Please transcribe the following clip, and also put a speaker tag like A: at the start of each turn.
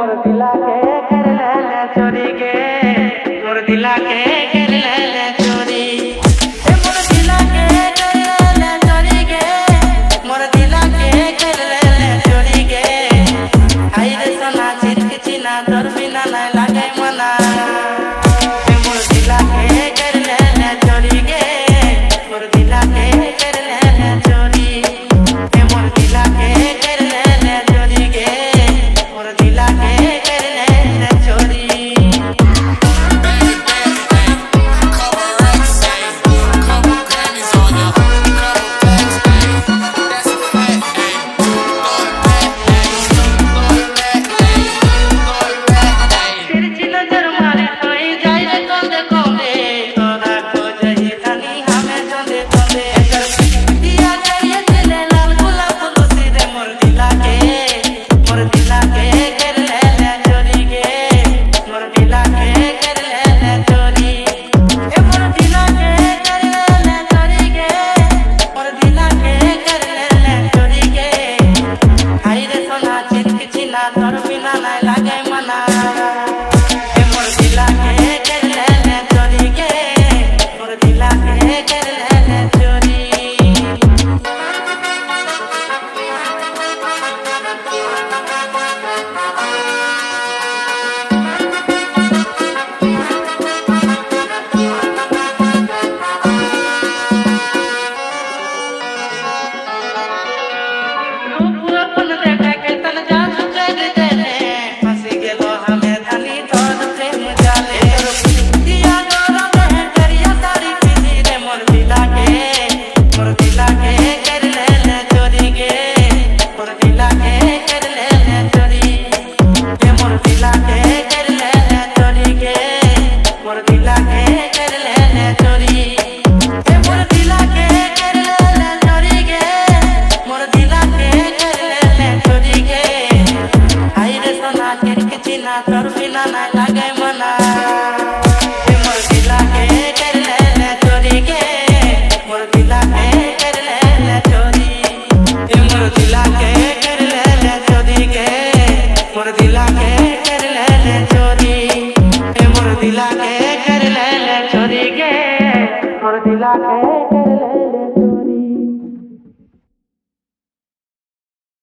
A: मोर दिला के कर ले चोरी के, मोर दिला के कर ले चोरी, मोर दिला के कर ले चोरी के, मोर दिला के कर ले चोरी के। आई रे सोना चिरक चिना तोर बिना नहीं लागे मना, मोर दिला के कर ले चोरी के, मोर दिला के कर ले चोरी, मोर दिला के कर ले चोरी के, मोर दिला के कर ले चोरी। पूरा पन देखा के तन जा सुचे